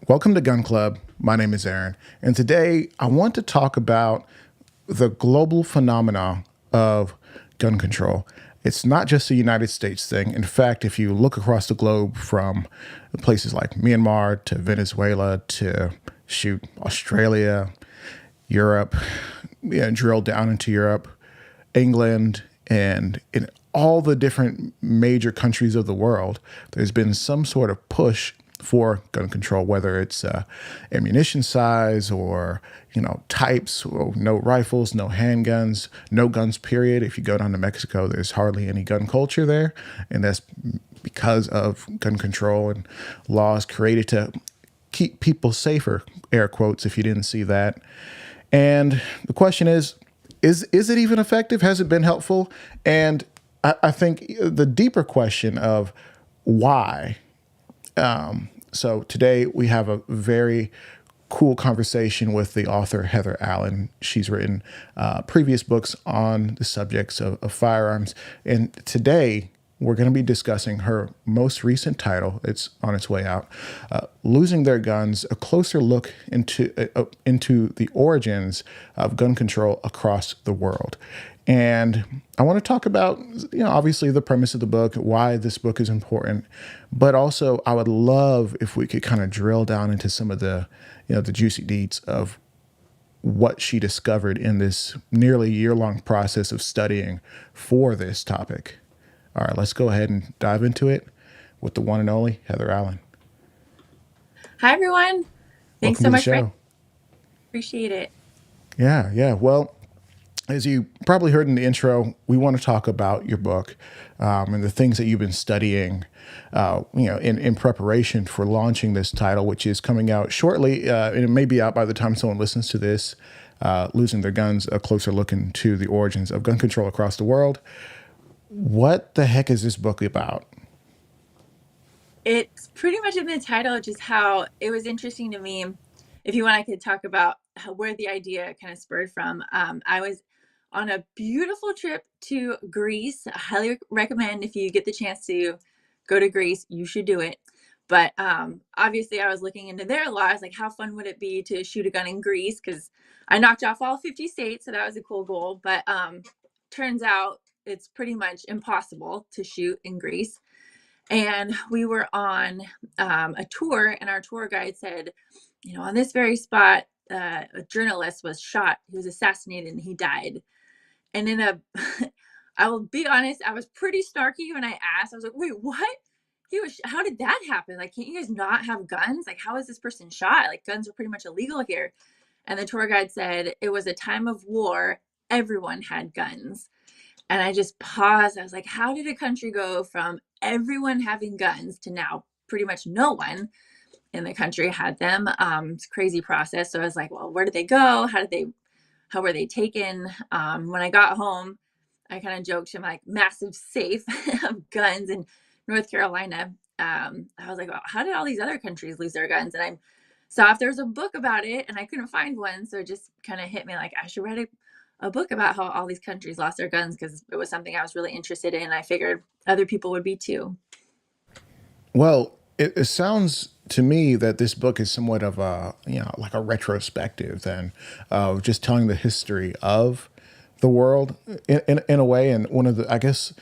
Welcome to Gun Club. My name is Aaron, and today I want to talk about the global phenomena of gun control. It's not just a United States thing. In fact, if you look across the globe from places like Myanmar to Venezuela to Australia, Europe, drill down into Europe, England, and in all the different major countries of the world, there's been some sort of push for gun control, whether it's ammunition size or types. Well, no rifles, no handguns, no guns. Period. If you go down to Mexico, there's hardly any gun culture there, and that's because of gun control and laws created to keep people safer. Air quotes. If you didn't see that, and the question is it even effective? Has it been helpful? And I think the deeper question of why. So today we have a very cool conversation with the author Heather Allen. She's written previous books on the subjects of firearms, and today we're going to be discussing her most recent title. It's on its way out, "Losing Their Guns: A Closer Look into the Origins of Gun Control Across the World." And I want to talk about, obviously the premise of the book, why this book is important, but also I would love if we could kind of drill down into some of the, the juicy deets of what she discovered in this nearly year-long process of studying for this topic. All right, let's go ahead and dive into it with the one and only Heather Allen. Hi, everyone. Thanks Welcome so to the much for show. appreciate it. Yeah. Well, as you probably heard in the intro, we want to talk about your book and the things that you've been studying, in preparation for launching this title, which is coming out shortly, and it may be out by the time someone listens to this. "Losing Their Guns: A Closer Look into the Origins of Gun Control Across the World." What the heck is this book about? It's pretty much in the title, just how it was interesting to me. If you want, I could talk about where the idea kind of spurred from. I was on a beautiful trip to Greece. I highly recommend if you get the chance to go to Greece, you should do it. But obviously, I was looking into their laws, like how fun would it be to shoot a gun in Greece? Because I knocked off all 50 states, so that was a cool goal. But turns out it's pretty much impossible to shoot in Greece. And we were on a tour, and our tour guide said, on this very spot, a journalist was shot. He was assassinated and he died. And in a, I will be honest, I was pretty snarky when I asked. I was like, wait, what? How did that happen? Like, can't you guys not have guns? Like, how is this person shot? Like, guns are pretty much illegal here. And the tour guide said it was a time of war. Everyone had guns. And I just paused. I was like, how did a country go from everyone having guns to now pretty much no one in the country had them? It's a crazy process. So I was like, well, where did they go? How were they taken? When I got home, I kind of joked, I'm like, massive safe of guns in North Carolina. I was like, well, how did all these other countries lose their guns? And I saw if there was a book about it, and I couldn't find one. So it just kind of hit me like I should write a book about how all these countries lost their guns, because it was something I was really interested in. I figured other people would be too. Well, it sounds to me that this book is somewhat of a, like a retrospective then, of just telling the history of the world in a way. And one of the, I guess,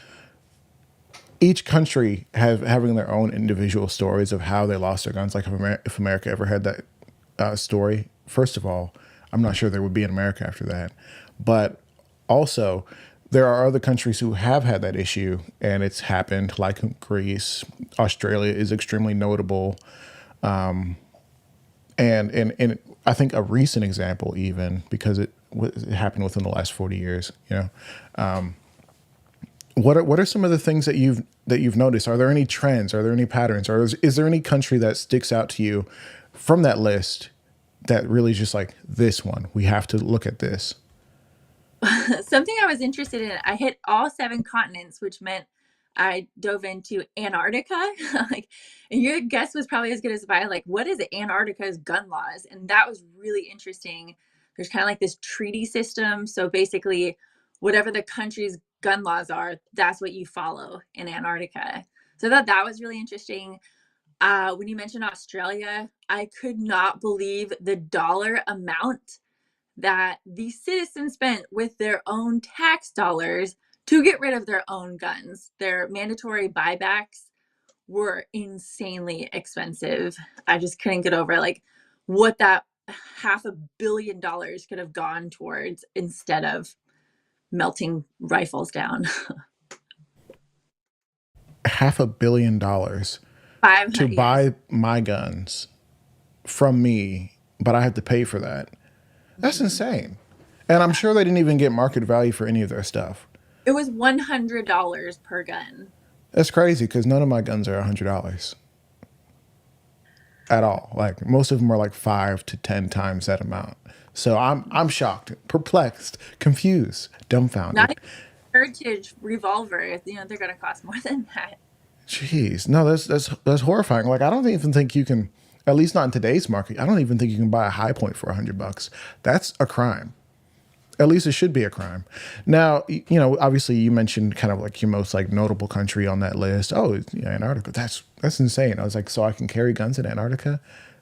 each country having their own individual stories of how they lost their guns. Like if America ever had that story, first of all, I'm not sure there would be in America after that. But also, there are other countries who have had that issue, and it's happened, like Greece. Australia is extremely notable, and I think a recent example, even because it happened within the last 40 years. What are some of the things that you've noticed? Are there any trends? Are there any patterns? Or is there any country that sticks out to you from that list that really just like this one? We have to look at this. Something I was interested in, I hit all seven continents, which meant I dove into Antarctica. Like, and your guess was probably as good as mine. Like, what is Antarctica's gun laws? And that was really interesting. There's kind of like this treaty system. So basically, whatever the country's gun laws are, that's what you follow in Antarctica. So I thought that was really interesting. When you mentioned Australia, I could not believe the dollar amount that the citizens spent with their own tax dollars to get rid of their own guns. Their mandatory buybacks were insanely expensive. I just couldn't get over like what that $500 million could have gone towards instead of melting rifles down. $500 million to 500, yes. buy my guns from me, but I have to pay for that. That's Mhm. insane. And I'm Yeah. sure they didn't even get market value for any of their stuff. It was $100 per gun. That's crazy because none of my guns are $100 at all. Like most of them are like 5 to 10 times that amount. So I'm shocked, perplexed, confused, Not dumbfounded. a heritage revolver. They're going to cost more than that. Jeez, no, that's horrifying. Like I don't even think you can, at least not in today's market. I don't even think you can buy a high point for $100. That's a crime. At least it should be a crime. Now, obviously you mentioned kind of like your most like notable country on that list. Oh, yeah, Antarctica. That's insane. I was like, so I can carry guns in Antarctica?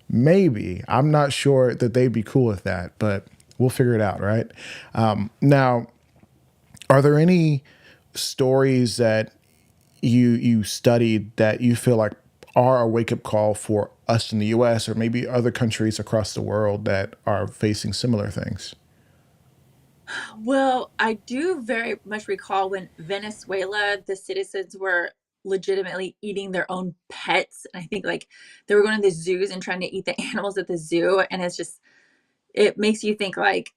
Maybe. I'm not sure that they'd be cool with that, but we'll figure it out, right? Now, are there any stories that you studied that you feel like are a wake up call for us in the U.S. or maybe other countries across the world that are facing similar things? Well, I do very much recall when Venezuela, the citizens were legitimately eating their own pets. And I think like they were going to the zoos and trying to eat the animals at the zoo. And it makes you think like,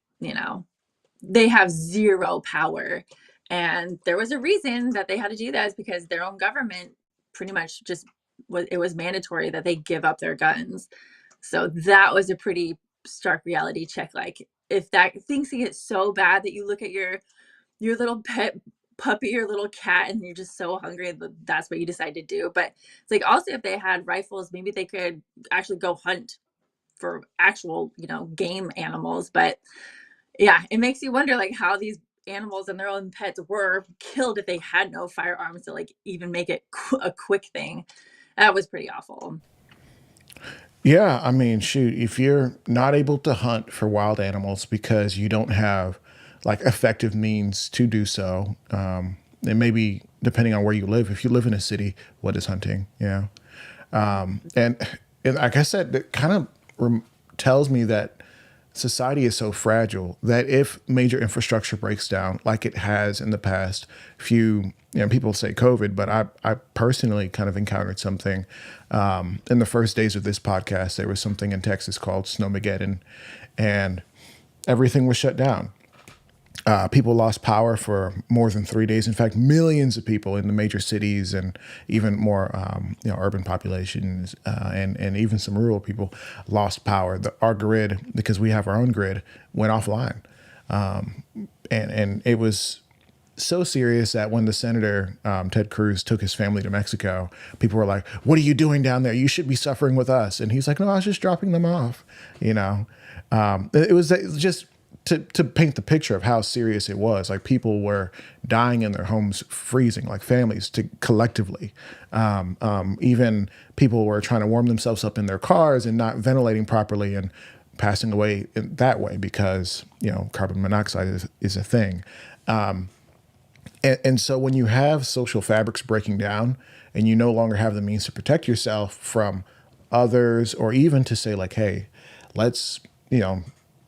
they have zero power. And there was a reason that they had to do that is because their own government pretty much just it was mandatory that they give up their guns. So that was a pretty stark reality check. Like if that things get so bad that you look at your little pet puppy, your little cat, and you're just so hungry that that's what you decide to do. But it's like also if they had rifles, maybe they could actually go hunt for actual, game animals. But yeah, it makes you wonder like how these animals and their own pets were killed if they had no firearms to like even make it a quick thing. That was pretty awful. Yeah, I mean, shoot, if you're not able to hunt for wild animals because you don't have like effective means to do so, and maybe depending on where you live, if you live in a city, what is hunting? Yeah. And like I said, it kind of tells me that society is so fragile that if major infrastructure breaks down, like it has in the past few, people say COVID, but I personally kind of encountered something in the first days of this podcast. There was something in Texas called Snowmageddon, and everything was shut down. People lost power for more than 3 days. In fact, millions of people in the major cities and even more, urban populations and even some rural people lost power. Our grid, because we have our own grid, went offline, and it was so serious that when the senator Ted Cruz took his family to Mexico, people were like, "What are you doing down there? You should be suffering with us." And he's like, "No, I was just dropping them off." You know, it was just to paint the picture of how serious it was. Like people were dying in their homes, freezing, like families to collectively. Even people were trying to warm themselves up in their cars and not ventilating properly and passing away in that way because carbon monoxide is a thing. And so when you have social fabrics breaking down and you no longer have the means to protect yourself from others or even to say like, hey, let's,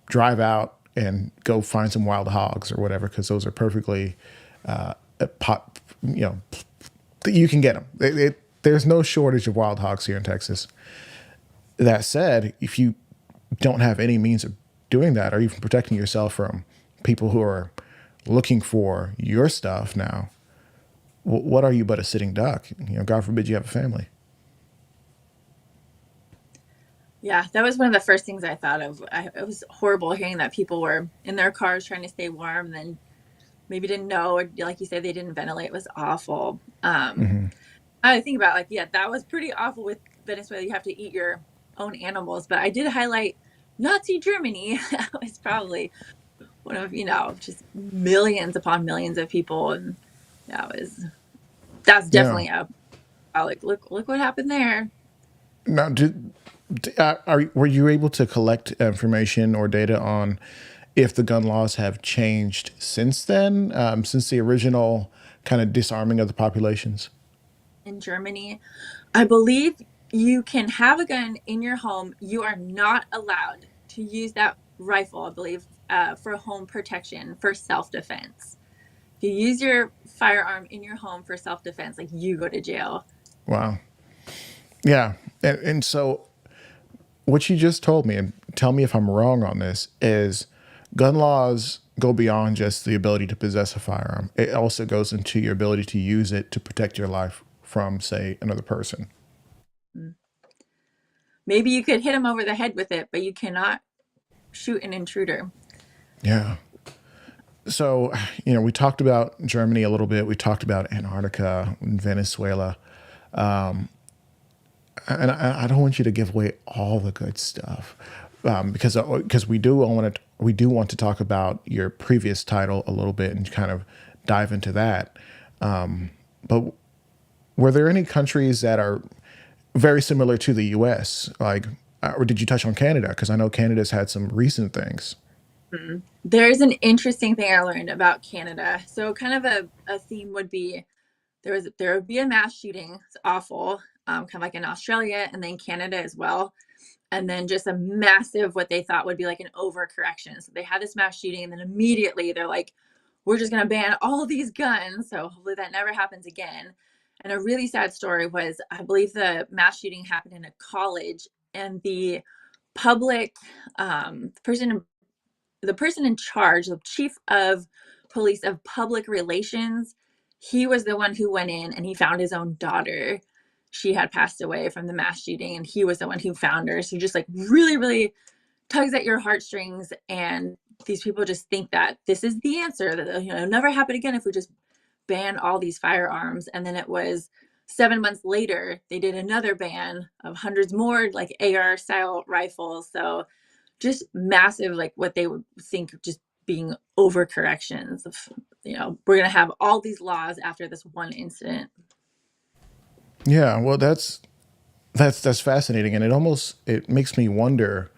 drive out and go find some wild hogs or whatever, because those are perfectly pot, you can get them. There's no shortage of wild hogs here in Texas. That said, if you don't have any means of doing that or even protecting yourself from people who are looking for your stuff now, what are you but a sitting duck? God forbid you have a family. Yeah, that was one of the first things I thought of. It was horrible hearing that people were in their cars trying to stay warm, then maybe didn't know, or like you said, they didn't ventilate. It was awful. I think about like, yeah, that was pretty awful with Venezuela. You have to eat your own animals, but I did highlight Nazi Germany. That was probably one of just millions upon millions of people, and that's Yeah. definitely a like look what happened there. Now, were you able to collect information or data on if the gun laws have changed since then, since the original kind of disarming of the populations? In Germany, I believe you can have a gun in your home. You are not allowed to use that rifle, I believe, for home protection, for self defense. If you use your firearm in your home for self defense, like you go to jail. Wow. Yeah. And so what you just told me, and tell me if I'm wrong on this, is gun laws go beyond just the ability to possess a firearm. It also goes into your ability to use it to protect your life from, say, another person. Mm. Maybe you could hit him over the head with it, but you cannot shoot an intruder. Yeah. So, we talked about Germany a little bit. We talked about Antarctica and Venezuela. And I don't want you to give away all the good stuff, because we do want to talk about your previous title a little bit and kind of dive into that. But were there any countries that are very similar to the U.S. Or did you touch on Canada? Because I know Canada's had some recent things. Mm. There's an interesting thing I learned about Canada. So, kind of a theme would be there would be a mass shooting. It's awful, kind of like in Australia and then Canada as well. And then just a massive, what they thought would be like an overcorrection. So they had this mass shooting, and then immediately they're like, we're just going to ban all these guns. So hopefully that never happens again. And a really sad story was, I believe the mass shooting happened in a college, and the public person, the person in charge, the chief of police of public relations, he was the one who went in and he found his own daughter. She had passed away from the mass shooting, and he was the one who found her. So just like really, really tugs at your heartstrings. And these people just think that this is the answer, that it'll never happen again if we just ban all these firearms. And then it was 7 months later, they did another ban of hundreds more like AR style rifles. So just massive, like what they would think just being overcorrections of, we're going to have all these laws after this one incident. Yeah, well, that's fascinating, and it makes me wonder,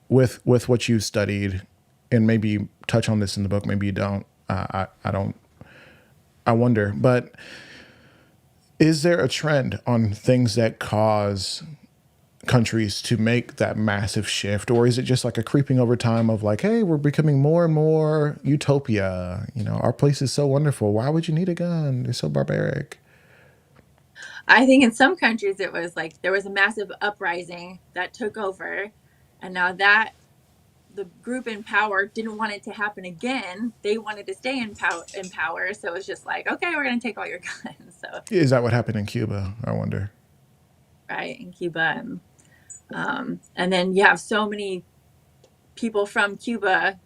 with what you studied, and maybe you touch on this in the book, maybe you don't. I don't. I wonder, but is there a trend on things that cause countries to make that massive shift, or is it just like a creeping over time of like, hey, we're becoming more and more utopia? Our place is so wonderful. Why would you need a gun? They're so barbaric. I think in some countries it was like there was a massive uprising that took over, and now that the group in power didn't want it to happen again, they wanted to stay in power. So it was just like, okay, we're going to take all your guns. So Is that what happened in Cuba? I wonder. right in Cuba, and then you have so many people from Cuba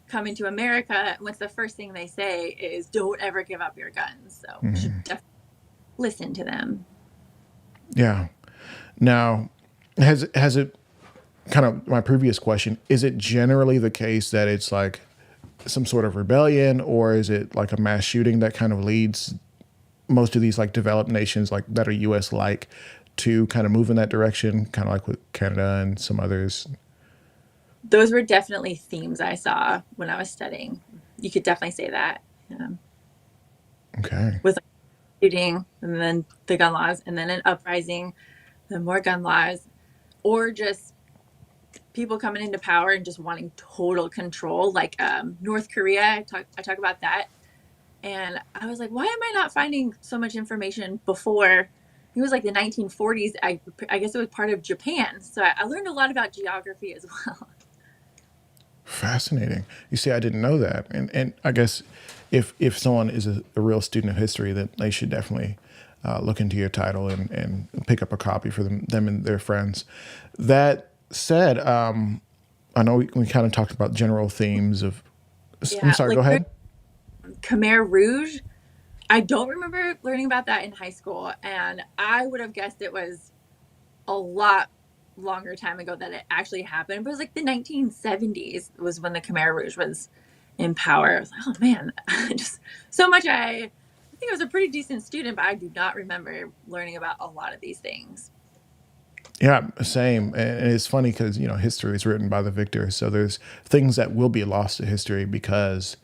coming to America. What's the first thing they say is, "Don't ever give up your guns." So we should definitely listen to them. Yeah. Now, has it kind of my previous question? Is it generally the case that it's like some sort of rebellion, or is it like a mass shooting that kind of leads most of these like developed nations like that are U.S. like to kind of move in that direction, kind of like with Canada and some others? Those were definitely themes I saw when I was studying. You could definitely say that, Okay. with like shooting and then the gun laws and then an uprising, then more gun laws, or just people coming into power and just wanting total control, like North Korea. I talk about that, and I was like, why am I not finding so much information before? It was like the 1940s. I guess it was part of Japan, so I learned a lot about geography as well. Fascinating. You see, I didn't know that, and I guess if someone is a real student of history, then they should definitely look into your title and pick up a copy for them and their friends. That said, I know we kind of talked about general themes of. I'm Yeah, sorry. Go like ahead. Khmer Rouge. I don't remember learning about that in high school, and I would have guessed it was a lot longer time ago that it actually happened. But it was like the 1970s was when the Khmer Rouge was in power. I was like, oh man, just so much I think I was a pretty decent student, but I do not remember learning about a lot of these things. Yeah, same. And it's funny because, history is written by the victor. So there's things that will be lost to history because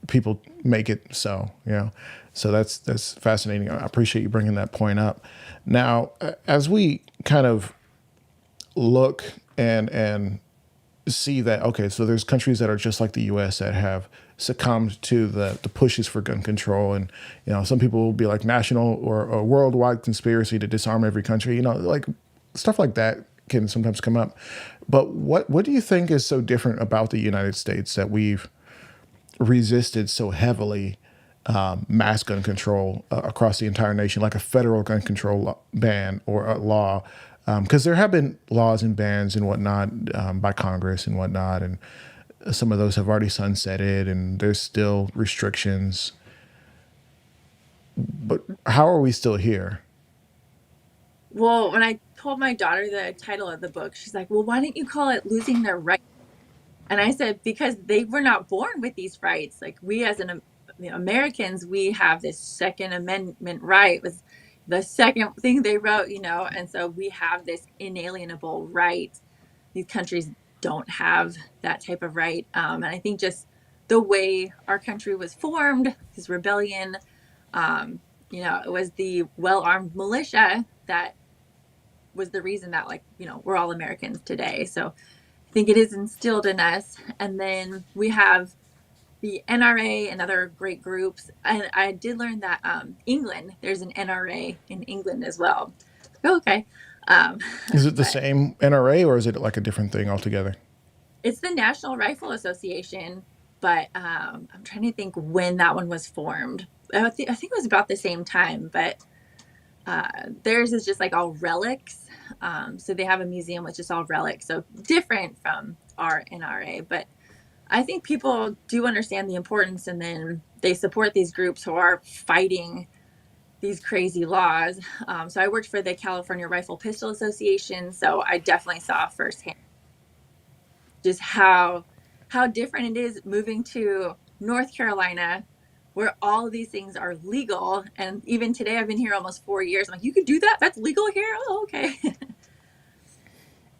people make it so, So that's fascinating. I appreciate you bringing that point up. Now, as we kind of look and see that, okay, so there's countries that are just like the US that have succumbed to the pushes for gun control. And, some people will be like national or a worldwide conspiracy to disarm every country, like stuff like that can sometimes come up. But what do you think is so different about the United States that we've resisted so heavily mass gun control across the entire nation, like a federal gun control ban or a law? Because there have been laws and bans and whatnot by Congress and whatnot, and some of those have already sunsetted, and there's still restrictions. But how are we still here? Well, when I told my daughter the title of the book, she's like, well, why didn't you call it Losing Their Right? And I said, because they were not born with these rights. Like we as Americans, we have this Second Amendment right was the second thing they wrote, and so we have this inalienable right. These countries don't have that type of right. And I think just the way our country was formed, this rebellion, it was the well-armed militia that was the reason that we're all Americans today. So I think it is instilled in us. And then we have the NRA and other great groups. And I did learn that England, there's an NRA in England as well. Oh, okay. Um, Is it the but same NRA or is it like a different thing altogether? it's the National Rifle Association. But I'm trying to think when that one was formed. I think it was about the same time, but theirs is just like all relics. So they have a museum with just all relics. So different from our NRA. But I think people do understand the importance, and then they support these groups who are fighting these crazy laws. So I worked for the California Rifle Pistol Association. So I definitely saw firsthand just how different it is moving to North Carolina where all of these things are legal. And even today, I've been here almost 4 years. I'm like, you could do that? That's legal here? Oh, okay.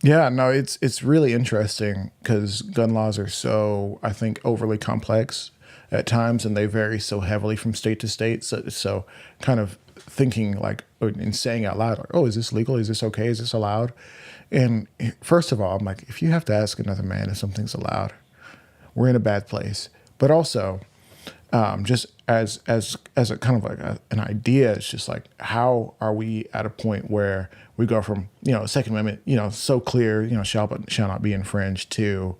Yeah, no, it's really interesting because gun laws are so, I think, overly complex at times, and they vary so heavily from state to state. So kind of thinking like and saying out loud, like, "Oh, is this legal? Is this okay? Is this allowed?" And first of all, I'm like, if you have to ask another man if something's allowed, we're in a bad place. But also, just as a kind of like an idea, it's just like how are we at a point where we go from Second Amendment, so clear, shall not be infringed to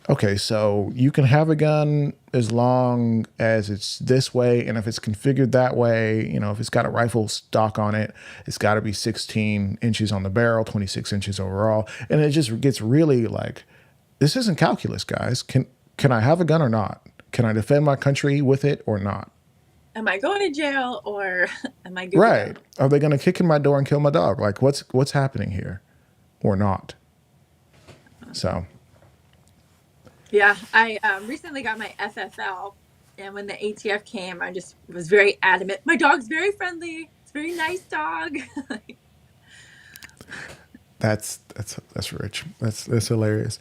okay, so you can have a gun as long as it's this way, and if it's configured that way, if it's got a rifle stock on it, it's got to be 16 inches on the barrel, 26 inches overall, and it just gets really like this isn't calculus, guys. Can I have a gun or not? Can I defend my country with it or not? Am I going to jail or am I good to go? Right. Are they going to kick in my door and kill my dog? Like what's happening here or not? So, Yeah, I recently got my FFL, and when the ATF came, I just was very adamant. My dog's very friendly. It's a very nice dog. that's rich. That's hilarious.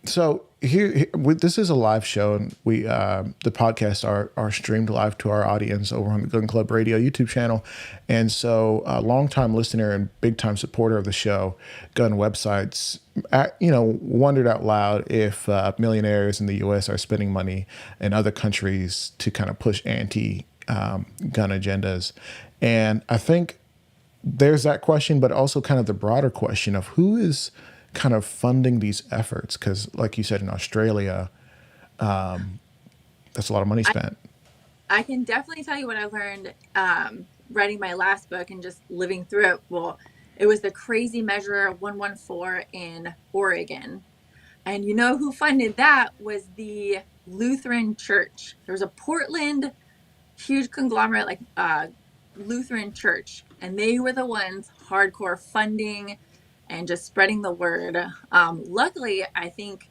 So this is a live show, and we the podcasts are streamed live to our audience over on the Gun Club Radio YouTube channel. And so, a longtime listener and big time supporter of the show, Gun Websites, wondered out loud if millionaires in the U.S. are spending money in other countries to kind of push anti gun agendas, and I think there's that question, but also kind of the broader question of who is kind of funding these efforts. Because, like you said, in Australia, that's a lot of money I, spent. I can definitely tell you what I learned writing my last book and just living through it. Well, it was the crazy measure 114 in Oregon. And you know who funded that was the Lutheran Church. There was a Portland huge conglomerate like Lutheran Church, and they were the ones hardcore funding and just spreading the word. Luckily, I think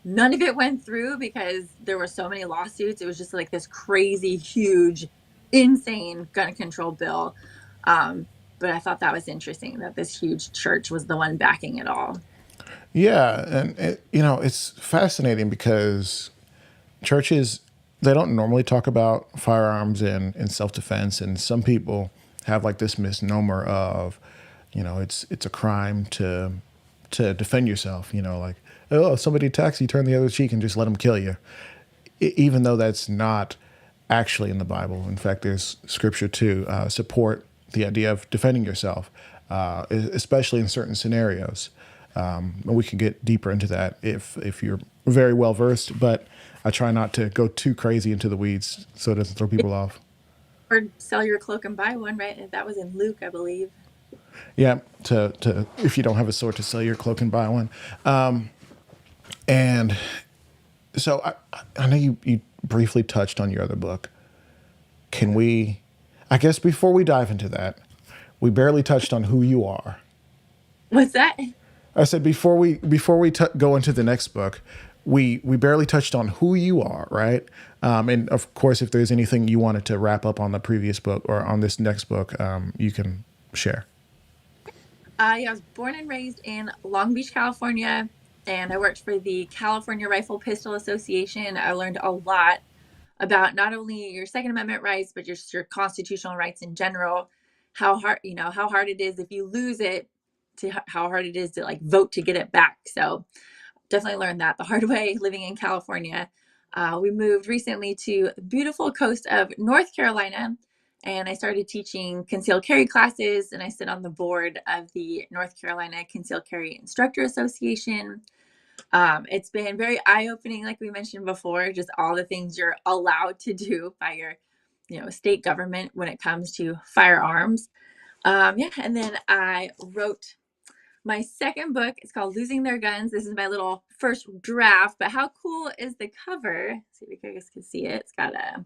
none of it went through because there were so many lawsuits. It was just like this crazy, huge insane gun control bill. Um, but I thought that was interesting that this huge church was the one backing it all. Yeah, and it's fascinating because churches, they don't normally talk about firearms and self defense, and some people have like this misnomer of, it's a crime to defend yourself. Like, oh, if somebody attacks you, turn the other cheek and just let them kill you. Even though that's not actually in the Bible. In fact, there's scripture to support the idea of defending yourself, especially in certain scenarios. And we can get deeper into that if you're very well versed, but I try not to go too crazy into the weeds so it doesn't throw people off. Or sell your cloak and buy one, right? That was in Luke, I believe. Yeah, to if you don't have a sword, to sell your cloak and buy one. And so I know you briefly touched on your other book. Can we, I guess before we dive into that, we barely touched on who you are. What's that? I said before we go into the next book, we barely touched on who you are, right? And of course, if there's anything you wanted to wrap up on the previous book or on this next book, you can share. Yeah, I was born and raised in Long Beach, California, and I worked for the California Rifle Pistol Association. I learned a lot about not only your Second Amendment rights, but just your constitutional rights in general. How hard it is if you lose it, to how hard it is to like vote to get it back. So definitely learned that the hard way living in California. We moved recently to the beautiful coast of North Carolina, and I started teaching concealed carry classes, and I sit on the board of the North Carolina Concealed Carry Instructor Association. It's been very eye-opening, like we mentioned before, just all the things you're allowed to do by your, state government when it comes to firearms. Yeah, and then I wrote my second book. It's called Losing Their Guns. This is my little first draft, but how cool is the cover? Let's see if you guys can see it. It's got a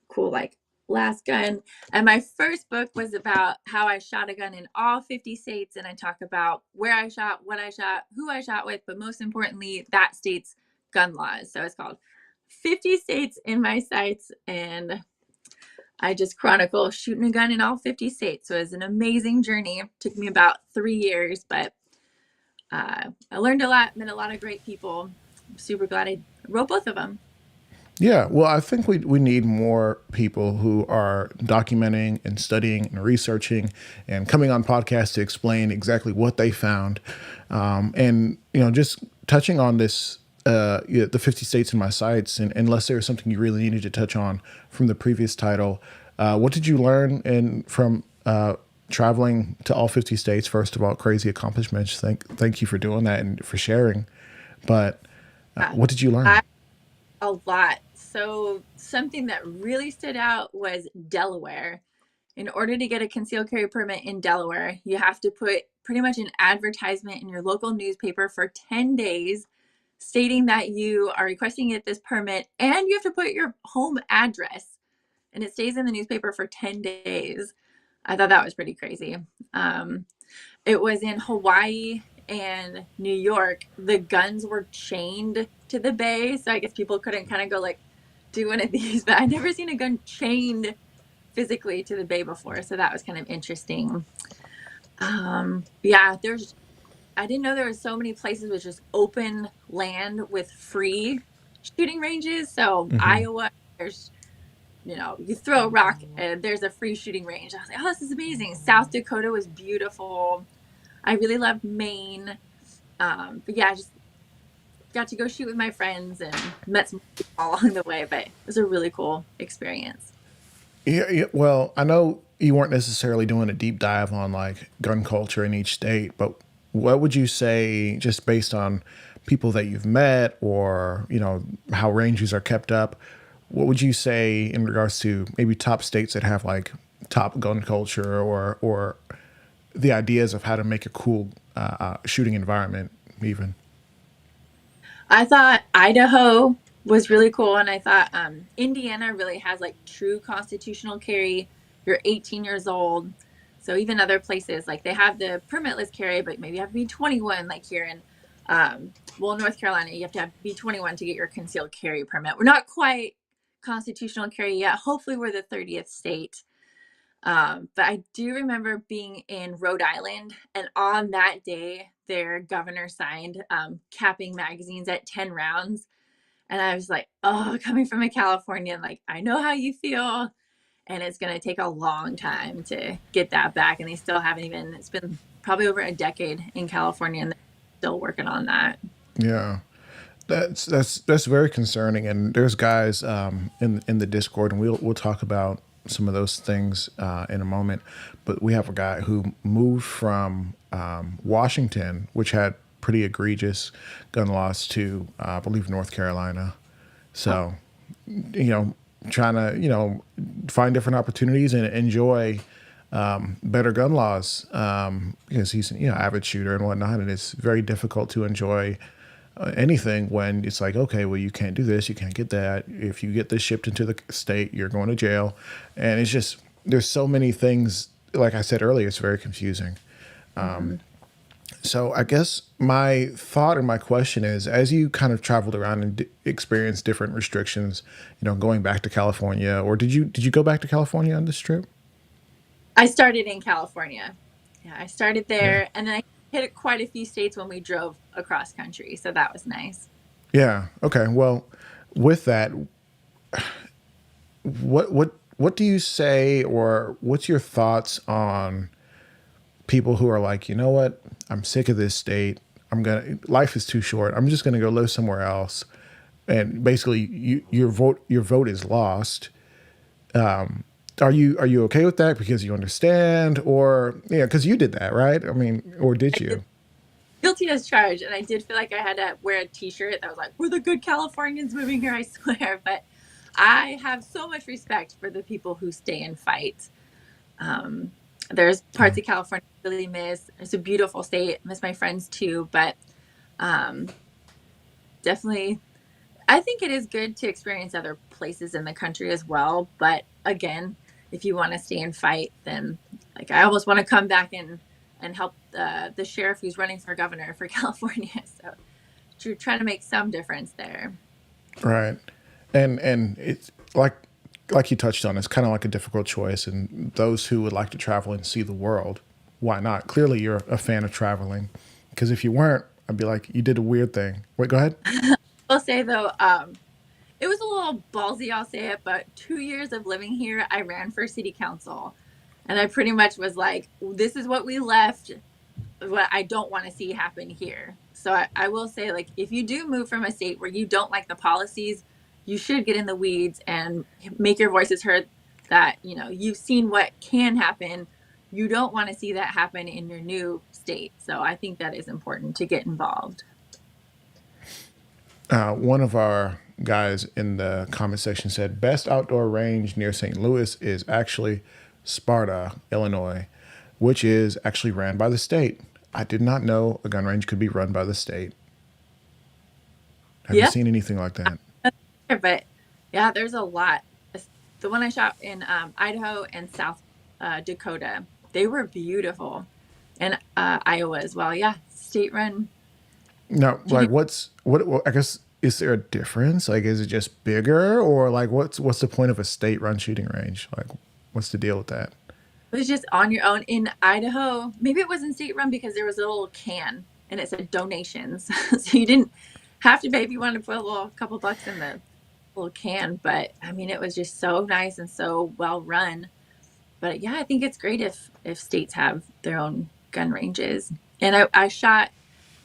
cool like last gun. And my first book was about how I shot a gun in all 50 states, and I talk about where I shot, what I shot, who I shot with, but most importantly, that state's gun laws. So it's called 50 States in My Sights, and I just chronicle shooting a gun in all 50 states. So it was an amazing journey. It took me about 3 years, but I learned a lot, met a lot of great people. I'm super glad I wrote both of them. Yeah, well, I think we need more people who are documenting and studying and researching and coming on podcasts to explain exactly what they found. And, just touching on this, the 50 states in my sights, and unless there was something you really needed to touch on from the previous title, what did you learn from traveling to all 50 states? First of all, crazy accomplishments. Thank you for doing that and for sharing. But Uh, what did you learn? I, a lot. So something that really stood out was Delaware. In order to get a concealed carry permit in Delaware, you have to put pretty much an advertisement in your local newspaper for 10 days stating that you are requesting to get this permit, and you have to put your home address, and it stays in the newspaper for 10 days. I thought that was pretty crazy. Um, it was in Hawaii and New York. The guns were chained to the bay, so I guess people couldn't kind of go like do one of these, but I'd never seen a gun chained physically to the bay before, so that was kind of interesting. Yeah, I didn't know there were so many places with just open land with free shooting ranges. So Iowa, there's you throw a rock and there's a free shooting range. I was like, oh, this is amazing. South Dakota was beautiful. I really loved Maine. But yeah, I just got to go shoot with my friends and met some people along the way. But it was a really cool experience. Yeah, well, I know you weren't necessarily doing a deep dive on like gun culture in each state, but what would you say, just based on people that you've met or, how ranges are kept up, what would you say in regards to maybe top states that have like top gun culture or the ideas of how to make a cool shooting environment even? I thought Idaho was really cool, and I thought Indiana really has like true constitutional carry. You're 18 years old, so even other places like they have the permitless carry, but maybe you have to be 21. Like here in North Carolina, you have to be 21 to get your concealed carry permit. We're not quite constitutional carry yet. Hopefully, we're the 30th state. But I do remember being in Rhode Island, and on that day, their governor signed capping magazines at 10 rounds. And I was like, oh, coming from a Californian, like, I know how you feel. And it's going to take a long time to get that back. And they still haven't even, it's been probably over a decade in California, and they're still working on that. Yeah. That's very concerning, and there's guys in the Discord, and we'll talk about some of those things in a moment. But we have a guy who moved from Washington, which had pretty egregious gun laws, to I believe North Carolina. Oh, So, you know, trying to find different opportunities and enjoy better gun laws because he's avid shooter and whatnot, and it's very difficult to enjoy anything when it's like, okay, well, you can't do this, you can't get that. If you get this shipped into the state, you're going to jail. And it's just, there's so many things. Like I said earlier, it's very confusing. mm-hmm. So I guess my thought and my question is, as you kind of traveled around and experienced different restrictions, going back to California, or did you go back to California on this trip? I started in California. Yeah, I started Yeah. there, and then I hit quite a few states when we drove across country. So that was nice. Yeah. Okay. Well, with that, what do you say, or what's your thoughts on people who are like, you know what, I'm sick of this state. Life is too short. I'm just gonna go live somewhere else. And basically, your vote is lost. Are you okay with that because you understand, or yeah, because you did that, right? I mean, or did I did you? guilty as charged, and I did feel like I had to wear a T-shirt that was like, "We're the good Californians moving here." I swear, but I have so much respect for the people who stay and fight. Um, there's parts Yeah. of California I really miss. It's a beautiful state. I miss my friends too, but um, definitely, I think it is good to experience other places in the country as well. But again, if you want to stay and fight, then like I almost want to come back and help the sheriff who's running for governor for California. So to try to make some difference there. Right. And it's like you touched on, it's kind of like a difficult choice. And those who would like to travel and see the world, why not? Clearly, you're a fan of traveling. Because if you weren't, I'd be like, you did a weird thing. Wait, go ahead. I'll say though, it was a little ballsy, I'll say it, but 2 years of living here, I ran for city council. And I pretty much was like, this is what we left, what I don't want to see happen here. So I will say, like, if you do move from a state where you don't like the policies, you should get in the weeds and make your voices heard that, you've seen what can happen. You don't want to see that happen in your new state. So I think that is important to get involved. One of our guys in the comment section said, best outdoor range near St. Louis is actually Sparta, Illinois, which is actually ran by the state. I did not know a gun range could be run by the state. Have you Yeah. seen anything like that? But yeah, there's a lot. The one I shot in Idaho and South Dakota, they were beautiful. And Iowa as well. Yeah, state run. No, like I guess, is there a difference? Like, is it just bigger, or like what's the point of a state-run shooting range? Like, what's the deal with that? It was just on your own in Idaho. Maybe it wasn't state run because there was a little can and it said donations. So you didn't have to pay if you wanted to put a little couple bucks in the little can. But I mean, it was just so nice and so well run. But yeah, I think it's great if states have their own gun ranges. And I shot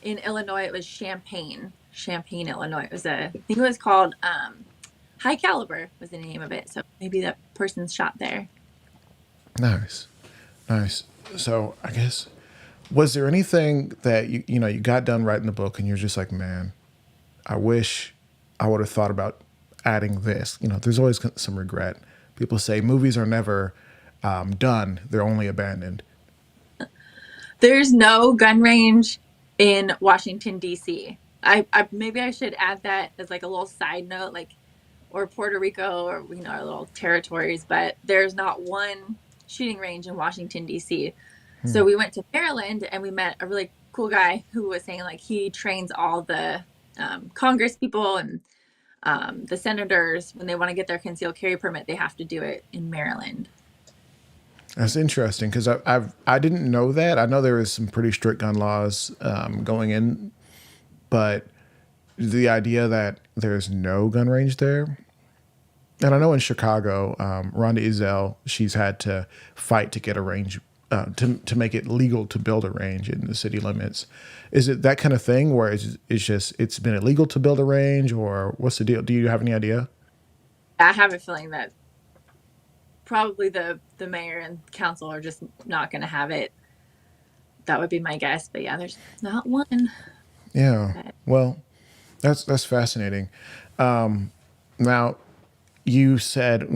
in Illinois. It was Champaign, Illinois. It was I think it was called High Caliber was the name of it. So maybe that person's shot there. Nice, nice. So I guess, was there anything that you got done writing the book and you're just like, man, I wish I would have thought about adding this. There's always some regret. People say movies are never done; they're only abandoned. There's no gun range in Washington D.C. I maybe I should add that as like a little side note, like or Puerto Rico or our little territories, but there's not one shooting range in Washington D.C. Hmm. So we went to Maryland and we met a really cool guy who was saying like he trains all the Congress people and The senators, when they want to get their concealed carry permit, they have to do it in Maryland. That's interesting because I didn't know that. I know there is some pretty strict gun laws going in, but the idea that there's no gun range there, and I know in Chicago, Rhonda Izell, she's had to fight to get a range, to make it legal to build a range in the city limits. Is it that kind of thing where it's just it's been illegal to build a range, or what's the deal? Do you have any idea? I have a feeling that probably the mayor and council are just not going to have it. That would be my guess. But yeah, there's not one. Yeah. But Well, that's fascinating. Now, you said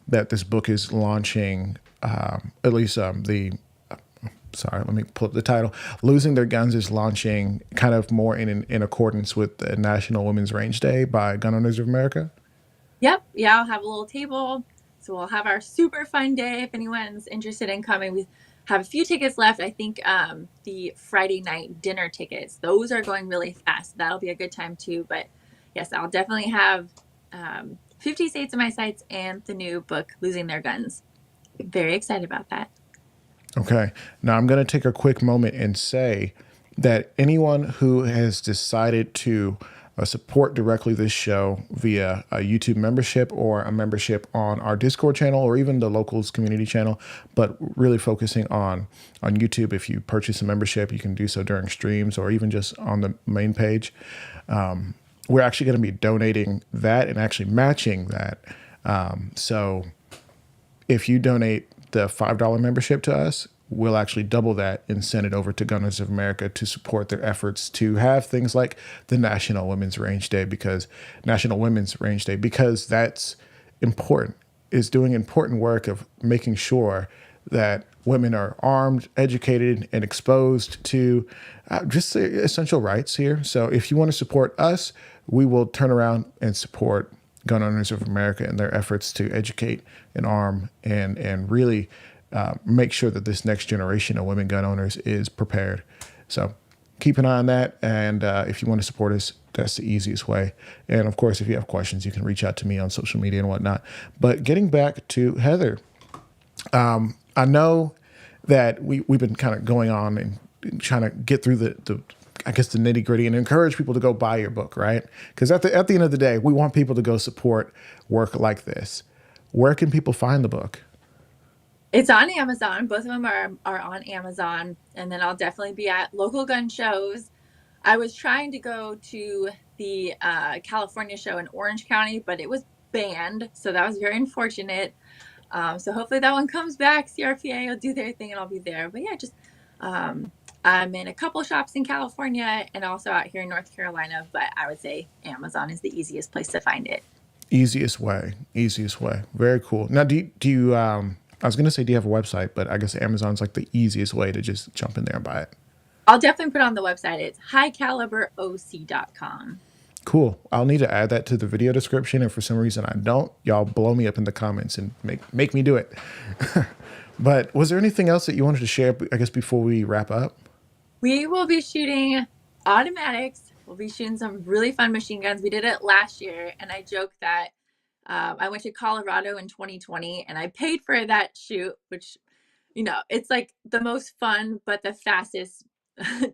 that this book is launching. At least the sorry, let me pull up the title. Losing Their Guns is launching kind of more in accordance with the National Women's Range Day by Gun Owners of America. yep, yeah, I'll have a little table. So we'll have our super fun day if anyone's interested in coming. We have a few tickets left. I think the Friday night dinner tickets, those are going really fast. That'll be a good time too. But yes, I'll definitely have 50 States in My Sights and the new book, Losing Their Guns. Very excited about that. Okay. Now I'm going to take a quick moment and say that anyone who has decided to support directly this show via a YouTube membership or a membership on our Discord channel or even the locals community channel, but really focusing on YouTube. If you purchase a membership, you can do so during streams or even just on the main page. We're actually going to be donating that and actually matching that. So if you donate the $5 membership to us, we'll actually double that and send it over to Gunners of America to support their efforts to have things like the National Women's Range Day, because that's important, is doing important work of making sure that women are armed, educated, and exposed to just the essential rights here. So if you want to support us, we will turn around and support Gun Owners of America in their efforts to educate and arm and really make sure that this next generation of women gun owners is prepared. So keep an eye on that. And if you want to support us, that's the easiest way. And of course, if you have questions, you can reach out to me on social media and whatnot. But getting back to Heather, I know that we've been kind of going on and trying to get through the I guess the nitty gritty and encourage people to go buy your book, right? Because at the end of the day, we want people to go support work like this. Where can people find the book? It's on Amazon. Both of them are on Amazon. And then I'll definitely be at local gun shows. I was trying to go to the California show in Orange County, but it was banned. So that was very unfortunate. So hopefully that one comes back. CRPA will do their thing and I'll be there. But yeah, just I'm in a couple shops in California and also out here in North Carolina. But I would say Amazon is the easiest place to find it. Easiest way. Very cool. Now, do you I was going to say, do you have a website? But I guess Amazon's like the easiest way to just jump in there and buy it. I'll definitely put on the website. It's highcaliberoc.com. Cool. I'll need to add that to the video description. And for some reason I don't, y'all blow me up in the comments and make me do it. But was there anything else that you wanted to share, I guess, before we wrap up? We will be shooting automatics. We'll be shooting some really fun machine guns. We did it last year, and I joked that I went to Colorado in 2020, and I paid for that shoot, which, it's like the most fun, but the fastest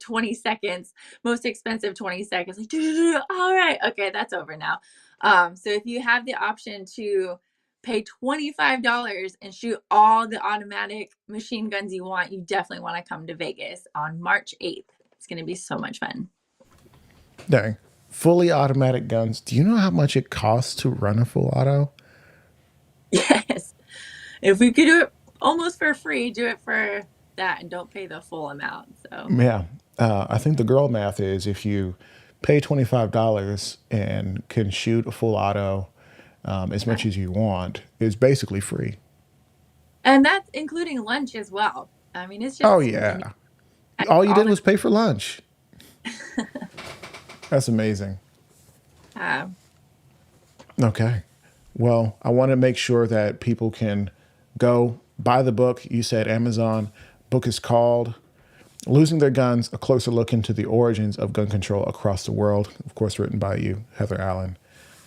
20 seconds, most expensive 20 seconds. Like, all right, okay, that's over now. So if you have the option to pay $25 and shoot all the automatic machine guns you want, you definitely want to come to Vegas on March 8th. It's going to be so much fun. Dang. Fully automatic guns. Do you know how much it costs to run a full auto? Yes. If we could do it almost for free, do it for that and don't pay the full amount. So, Yeah. I think the girl math is if you pay $25 and can shoot a full auto as much as you want, it's basically free. and that's including lunch as well. I mean, it's Oh, just yeah. All you all did the was pay for lunch. That's amazing. uh, Okay. Well, I want to make sure that people can go buy the book. You said Amazon. Book is called Losing Their Guns, A Closer Look into the Origins of Gun Control Across the World. Of course, written by you, Heather Allen.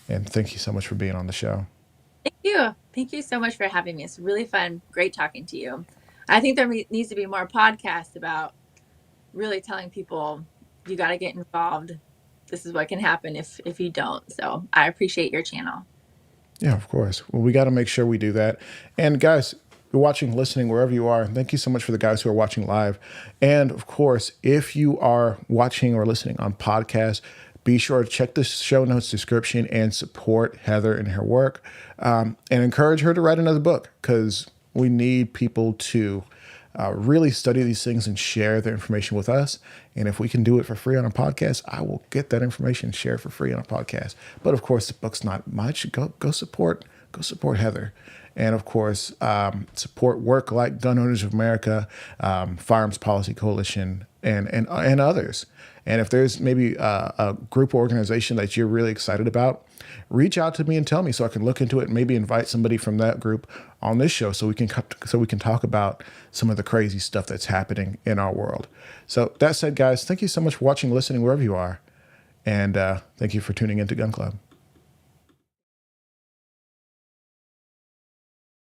And thank you so much for being on the show. Thank you. Thank you so much for having me. It's really fun. Great talking to you. I think there needs to be more podcasts about really telling people you got to get involved. This is what can happen if you don't. So I appreciate your channel. Yeah, of course. Well, we got to make sure we do that. And guys, you're watching, listening, wherever you are, thank you so much for the guys who are watching live. And of course, if you are watching or listening on podcast, be sure to check the show notes description and support Heather and her work, and encourage her to write another book, because we need people to really study these things and share their information with us. And if we can do it for free on a podcast, I will get that information and share it for free on a podcast. But of course, the book's not much. Go support Heather. And of course, support work like Gun Owners of America, Firearms Policy Coalition, and others. And if there's maybe a group or organization that you're really excited about, reach out to me and tell me so I can look into it and maybe invite somebody from that group on this show so we can talk about some of the crazy stuff that's happening in our world. So that said, guys, thank you so much for watching, listening, wherever you are. And thank you for tuning into Gun Club.